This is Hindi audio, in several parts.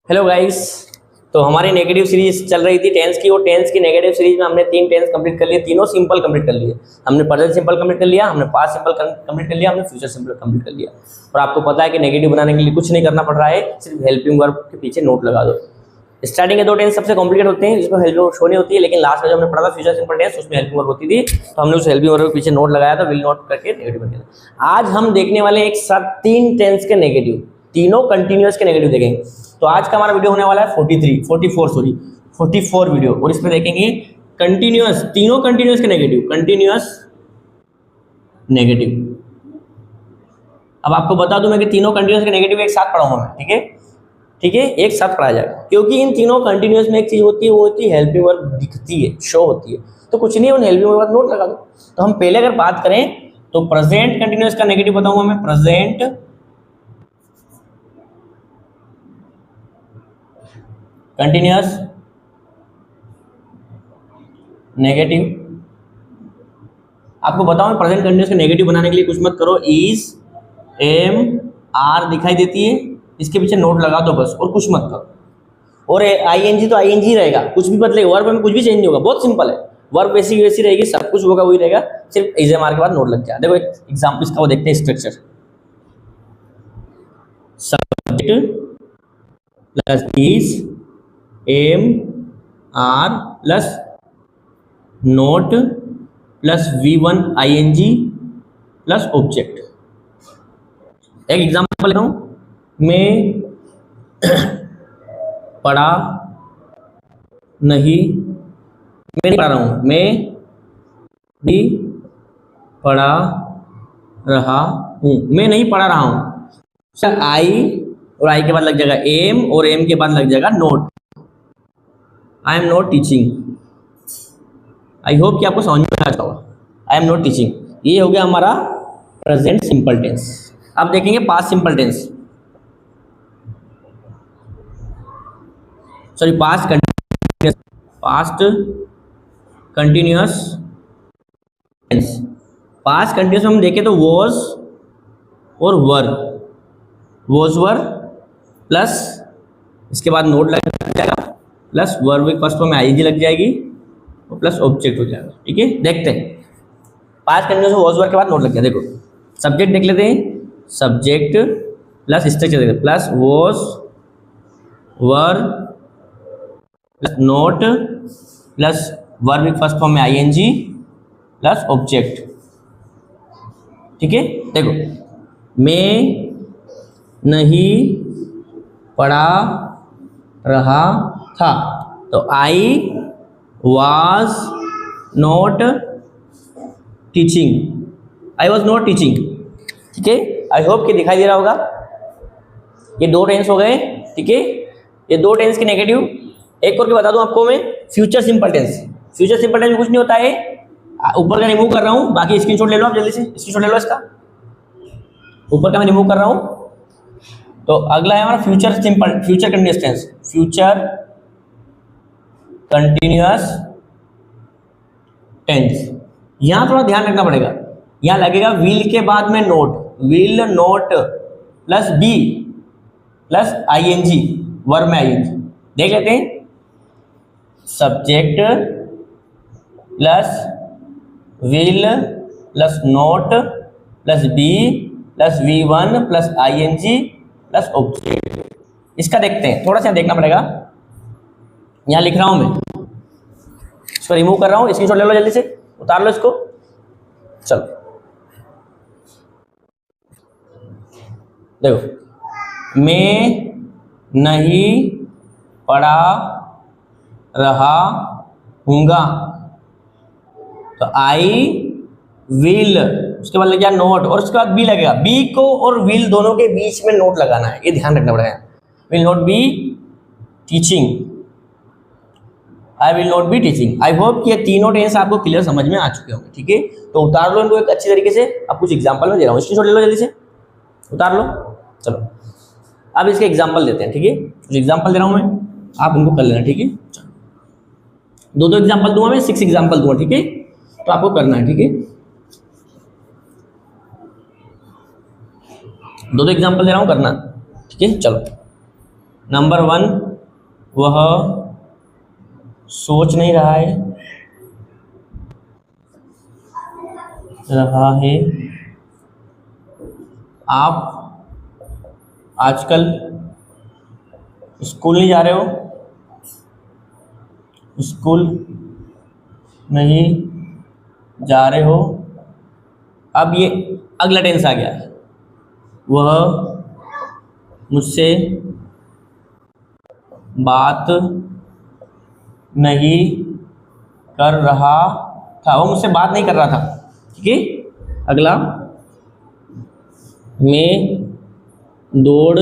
Hello guys. तो हमारी नेगेटिव सीरीज चल रही थी टेंस की, और टेंस की नेगेटिव सीरीज में हमने 3 टेंस कंप्लीट कर लिए, तीनों सिंपल कंप्लीट कर लिए। हमने प्रेजेंट सिंपल कंप्लीट कर लिया, हमने पास्ट सिंपल कंप्लीट कर लिया, हमने फ्यूचर सिंपल कंप्लीट कर लिया। और आपको पता है कि नेगेटिव बनाने के लिए कुछ नहीं करना पड़ रहा है, सिर्फ हेल्पिंग वर्ब के पीछे नोट लगा दो। स्टार्टिंग के 2 टेंस सबसे कॉम्प्लिकेट होते हैं, जिसमें हेल्पिंग वर्ब शो नहीं होती है, लेकिन लास्ट में जो हमने पढ़ा था फ्यूचर सिंपल टेंस, उसमें हेल्पिंग वर्ब होती थी, तो हमने उस हेल्पिंग वर्ब के पीछे नोट लगाया था, विल नोट करके नेगेटिव बन गया। आज हम देखने वाले हैं एक साथ 3 टेंस के नेगेटिव, तीनों कंटिन्यूअस के नेगेटिव देखेंगे। तो आज का हमारा वीडियो होने वाला है 44 वीडियो, और इसमें देखेंगे कंटिन्यूअस, तीनों कंटिन्यूअस के नेगेटिव, कंटिन्यूअस नेगेटिव। अब आपको बता दूं मैं कि तीनों कंटिन्यूअस के नेगेटिव एक साथ पढ़ाऊंगा मैं, ठीक है, ठीक है, एक साथ पढ़ाया जाएगा, क्योंकि इन तीनों कंटिन्यूअस में एक चीज होती है, वो होती है हेल्पिंग वर्ब दिखती है, शो होती है। तो कुछ नहीं है, उन हेल्पिंग वर्ब का नोट लगा दो। तो हम पहले अगर बात करें तो प्रेजेंट कंटिन्यूअस का नेगेटिव बताऊंगा मैं, प्रेजेंट कंटिन्यूअस नेगेटिव। आपको बताऊं प्रेजेंट कंटिन्यूअस के नेगेटिव बनाने के लिए कुछ मत करो, इज, एम, आर दिखाई देती है, इसके पीछे नोट लगा दो बस, और कुछ मत करो। और आईएनजी तो आईएनजी रहेगा, कुछ भी बदलेगा, वर्ब में कुछ भी चेंज नहीं होगा, बहुत सिंपल है। वर्ब वैसी वैसी रहेगी, सब कुछ होगा वही रहेगा, सिर्फ इज एम आर के बाद नोट लग जाए। देखो एक एग्जांपल इसका वो देखते हैं, structure subject plus is, am, are plus not plus V1 ING plus object. एक एग्जांपल ले रहा हूं, मैं पढ़ा नहीं, मैं नहीं पढ़ा रहा हूं, मैं नहीं पढ़ा रहा हूं, मैं नहीं पढ़ा रहा हूं। सर आई, और आई के बाद लग जाएगा एम, और एम के बाद लग जाएगा note. I am not teaching. I hope कि आपको समझ में आ जाता होगा, आई एम नॉट टीचिंग। ये हो गया हमारा प्रेजेंट सिंपल टेंस। अब देखेंगे past simple tense, sorry past continuous tense. Past continuous में हम देखें तो वॉज और वर, वॉज वर प्लस इसके बाद नोट लग जाएगा, प्लस वर्ब फर्स्ट फॉर्म में आईजी लग जाएगी, और प्लस ऑब्जेक्ट हो जाएगा। ठीक है, देखते हैं पास्ट कंटिन्यूअस वॉज वर के बाद नोट लग गया। देखो सब्जेक्ट देख लेते हैं, सब्जेक्ट प्लस स्ट्रक्चर देख, plus was were plus not plus verb first form में आईएनजी प्लस ऑब्जेक्ट। ठीक है, देखो मैं नहीं पढ़ा रहा था, तो I was not teaching, I was not teaching. ठीक है, आई होप कि दिखाई दे रहा होगा। ये 2 टेंस हो गए, ठीक है, ये 2 टेंस के नेगेटिव। एक और के बता दूं आपको मैं, future simple tense. Future simple tense में कुछ नहीं होता है, ऊपर का रिमूव कर रहा हूं, बाकी स्क्रीनशॉट ले लो आप, जल्दी से स्क्रीनशॉट ले लो इसका, ऊपर का मैं रिमूव कर रहा हूं। तो अगला है हमारा future simple, future continuous tense, future continuous tense. यहां थोड़ा ध्यान रखना पड़ेगा, यहां लगेगा विल के बाद में not, will not plus be plus ING, verb में आईएनजी। देख लेते हैं, subject plus will plus not plus be plus V1 plus ING plus object. इसका देखते हैं, थोड़ा सा देखना पड़ेगा। यहां लिख रहा हूं मैं, इसको रिमूव कर रहा हूं, स्क्रीनशॉट ले लो, जल्दी से उतार लो इसको। चलो देखो, मैं नहीं पढ़ा रहा हूँगा, तो आई विल, उसके बाद लग गया नोट, और उसके बाद बी लगेगा। बी को और विल दोनों के बीच में नोट लगाना है, ये ध्यान रखना पड़ेगा। Will not be teaching, I will not be teaching. I hope कि ये तीनों टेंस आपको क्लियर समझ में आ चुके होंगे। ठीक है, तो उतार लो इनको एक अच्छी तरीके से। अब कुछ एग्जांपल में दे रहा हूँ, स्क्रीनशॉट ले लो, जल्दी से उतार लो। चलो अब इसके एग्जांपल देते हैं। ठीक है, कुछ एग्जांपल दे रहा हूँ मैं, आप इनको कर लेना। ठीक है, चलो 2 एग्जांपल दूंगा मैं, 6 एग्जांपल दूंगा। ठीक है, तो आपको करना है। ठीक है, 2 एग्जांपल दे रहा हूँ, करना। ठीक है, चलो नंबर 1, वह सोच नहीं रहा है आप आजकल स्कूल नहीं जा रहे हो, स्कूल नहीं जा रहे हो। अब ये अगला टेंस आ गया, वह मुझसे बात नहीं कर रहा था, वो मुझसे बात नहीं कर रहा था। ठीक है, अगला, मैं दौड़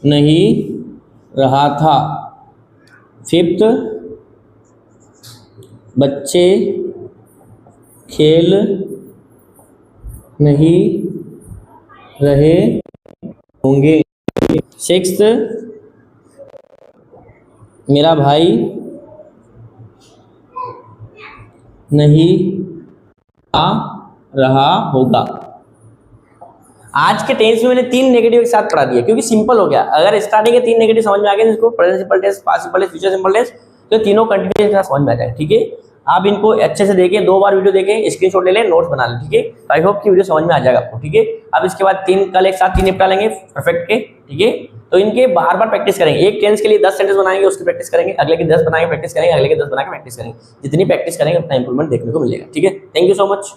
नहीं रहा था। 5th, बच्चे खेल नहीं रहे होंगे। 6th, मेरा भाई नहीं आ रहा होगा। आज के टेंस में मैंने 3 नेगेटिव एक साथ पढ़ा दिया क्योंकि सिंपल हो गया। अगर स्टार्टिंग के 3 नेगेटिव समझ में आ गए इसको present simple tense, past simple tense, future simple tense, तो तीनों कंटिन्यूस के साथ समझ में आ जाए। ठीक है, आप इनको अच्छे से देखें, 2 बार वीडियो देखें, स्क्रीनशॉट ले लें, नोट्स बना लें। ठीक है, आई होप कि वीडियो समझ में आ जाएगा आपको। ठीक है, अब इसके बाद कल एक साथ 3 निपटा लेंगे परफेक्ट के। ठीक है, तो इनके बार बार प्रैक्टिस करेंगे। एक टेंस के लिए 10 सेंटेंस बनाएंगे, उसकी प्रैक्टिस करेंगे, अगले के 10 बनाएंगे, प्रैक्टिस करेंगे, अगले के 10 बना के प्रैक्टिस करेंगे। जितनी प्रैक्टिस करेंगे उतना इंप्रूवमेंट देखने को मिलेगा। ठीक है, थैंक यू सो मच।